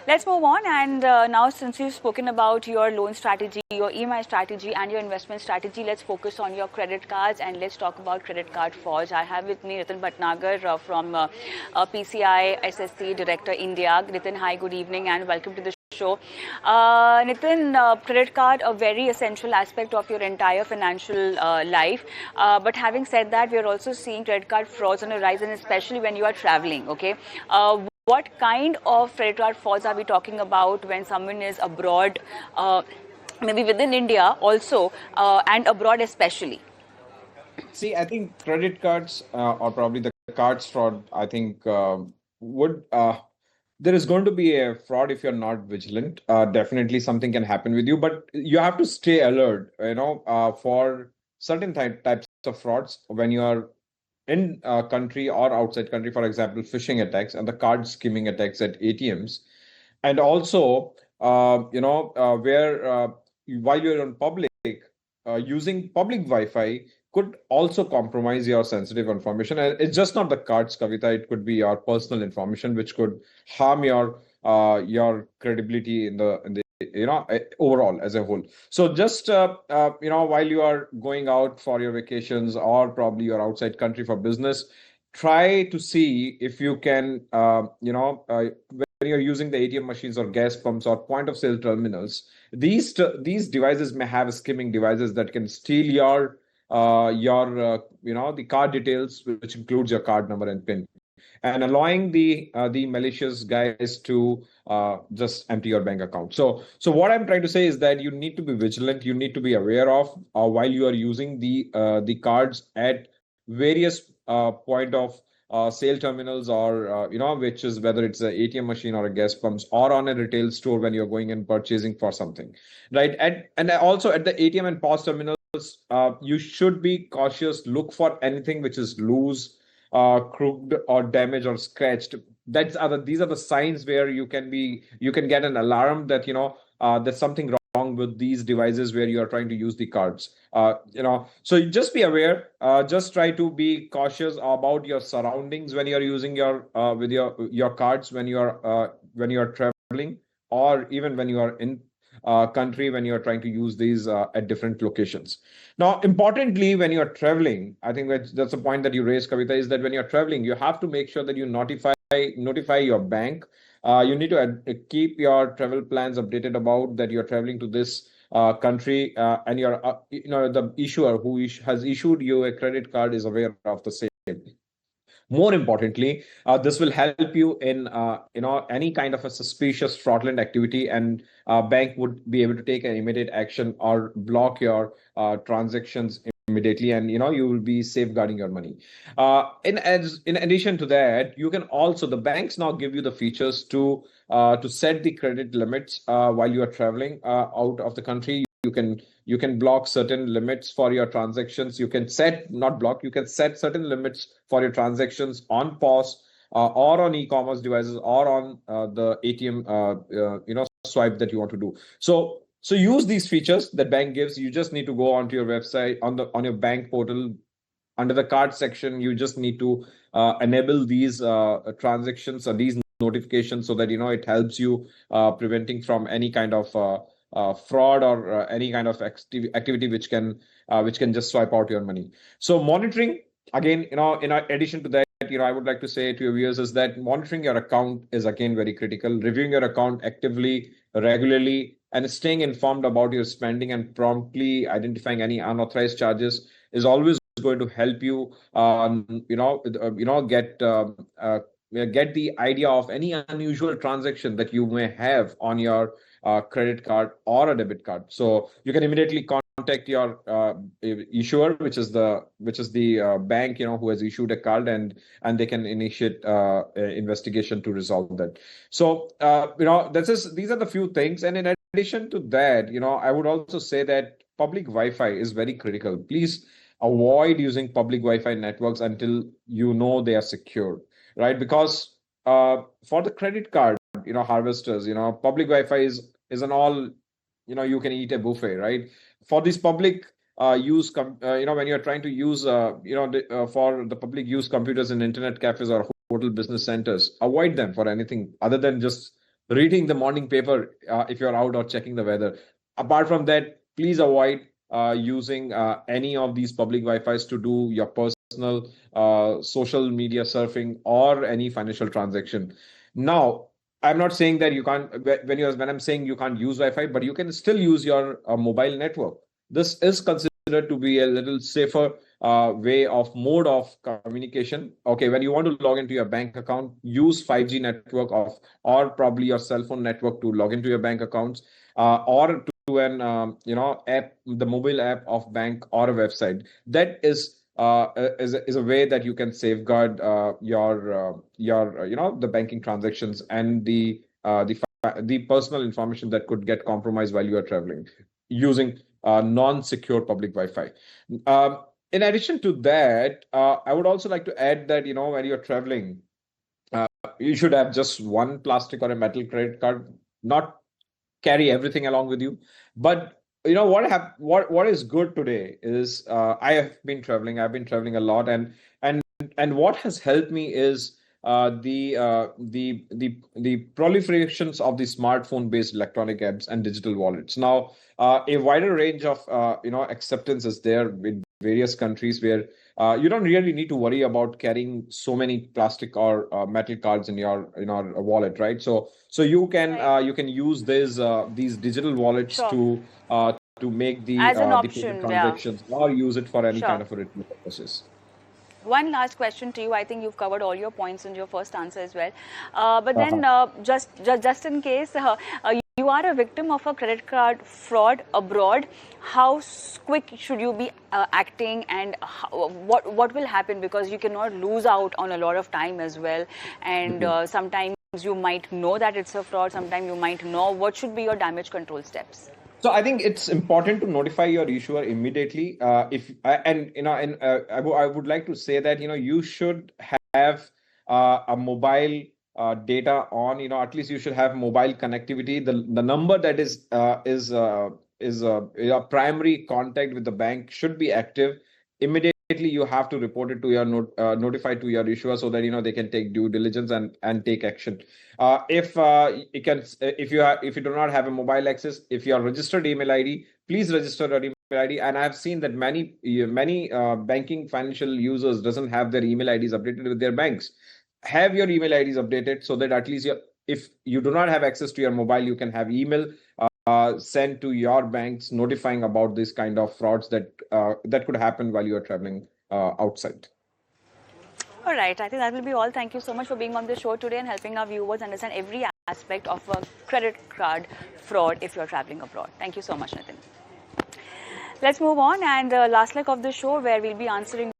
Let's move on. And now, since you've spoken about your loan strategy, your EMI strategy, and your investment strategy, let's focus on your credit cards and let's talk about credit card frauds. I have with me Nitin Bhatnagar from PCI SSC Director India. Nitin, hi, good evening, and welcome to the show. Nitin, credit card, a very essential aspect of your entire financial life. But having said that, we are also seeing credit card frauds on the rise, and especially when you are traveling. Okay, what kind of credit card frauds are we talking about when someone is abroad, maybe within India also, and abroad especially? See, I think credit cards or probably the cards fraud, I think would there is going to be a fraud if you're not vigilant. Definitely something can happen with you, but you have to stay alert, for certain types of frauds when you are in country or outside country, for example, phishing attacks and the card skimming attacks at ATMs. And also, where while you're on public, using public Wi-Fi could also compromise your sensitive information. And it's just not the cards, Kavita. It could be your personal information, which could harm your credibility in the overall as a whole. So just while you are going out for your vacations or probably you're outside country for business, try to see if you can when you're using the ATM machines or gas pumps or point of sale terminals, these devices may have skimming devices that can steal your the card details, which includes your card number and PIN, and allowing the malicious guys to just empty your bank account. So what I'm trying to say is that you need to be vigilant. You need to be aware of while you are using the cards at various point of sale terminals, or which is whether it's a ATM machine or a gas pumps or on a retail store when you're going and purchasing for something, right? And also at the ATM and POS terminals, you should be cautious. Look for anything which is loose, crooked or damaged or scratched. These are the signs where you can get an alarm that there's something wrong with these devices where you are trying to use the cards. So you just be aware. Just try to be cautious about your surroundings when you are using your with your cards when you are traveling, or even when you are in country when you are trying to use these at different locations. Now, importantly, when you are traveling, I think that's a point that you raised, Kavita, is that when you're traveling, you have to make sure that you notify your bank. You need to keep your travel plans updated about that you're traveling to this country, and the issuer who has issued you a credit card is aware of the same. More importantly, this will help you in any kind of a suspicious fraudulent activity, and bank would be able to take an immediate action or block your transactions immediately, and you will be safeguarding your money. In addition to that, you can also, the banks now give you the features to set the credit limits while you are traveling out of the country. You can block certain limits for your transactions. You can set, not block, you can set certain limits for your transactions on POS or on e-commerce devices or on the ATM swipe that you want to do. So use these features that bank gives. You just need to go onto your website, on your bank portal, under the card section. You just need to enable these transactions or these notifications, so that it helps you preventing from any kind of fraud or any kind of activity which can just swipe out your money. So monitoring, again, in addition to that, I would like to say to your viewers is that monitoring your account is again very critical. Reviewing your account actively, regularly, and staying informed about your spending and promptly identifying any unauthorized charges is always going to help you, get the idea of any unusual transaction that you may have on your credit card or a debit card. So you can immediately contact your issuer, which is the bank who has issued a card, and they can initiate investigation to resolve that. So these are the few things. And in addition to that, I would also say that public Wi-Fi is very critical. Please avoid using public Wi-Fi networks until they are secure, right? Because for the credit card, harvesters, public Wi-Fi is an all, you can eat a buffet, right? For these public use, when you're trying to use, for the public use computers in internet cafes or hotel business centers, avoid them for anything other than just reading the morning paper if you're out or checking the weather. Apart from that, please avoid using any of these public Wi-Fi's to do your personal social media surfing or any financial transaction. Now, I'm not saying that you can't when I'm saying you can't use Wi-Fi, but you can still use your mobile network. This is considered to be a little safer way of mode of communication. Okay, when you want to log into your bank account, use 5G network of or probably your cell phone network to log into your bank accounts, or to an app, the mobile app of bank or a website. That is a way that you can safeguard your the banking transactions and the personal information that could get compromised while you are traveling using non-secure public Wi-Fi. In addition to that, I would also like to add that when you're traveling, you should have just one plastic or a metal credit card, not carry everything along with you. But what is good today is I've been traveling a lot, and what has helped me is the proliferations of the smartphone based electronic apps and digital wallets. Now a wider range of acceptance is there with various countries where you don't really need to worry about carrying so many plastic or metal cards in your wallet, right? So Right. you can use these digital wallets Sure. to make As an the payment option, yeah. transactions or use it for any kind Sure. of a written purposes. One last question to you. I think you've covered all your points in your first answer as well. But then, Uh-huh. just in case you are a victim of a credit card fraud abroad, how quick should you be acting, and what will happen, because you cannot lose out on a lot of time as well, and Mhm. sometimes you might know that it's a fraud. Sometimes you might know. What should be your damage control steps? So I think it's important to notify your issuer immediately. If and and I would like to say that you should have a mobile data on. At least you should have mobile connectivity. The number that is your primary contact with the bank should be active. Immediately, you have to report it to your notify to your issuer so that they can take due diligence and take action. If you can, if you do not have a mobile access, if your registered email ID, please register your email ID. And I've seen that many banking financial users doesn't have their email IDs updated with their banks. Have your email IDs updated so that at least if you do not have access to your mobile, you can have email sent to your banks notifying about this kind of frauds that could happen while you are traveling outside. All right, I think that will be all. Thank you so much for being on the show today and helping our viewers understand every aspect of a credit card fraud if you're traveling abroad. Thank you so much, Nitin. Let's move on, and the last leg of the show where we'll be answering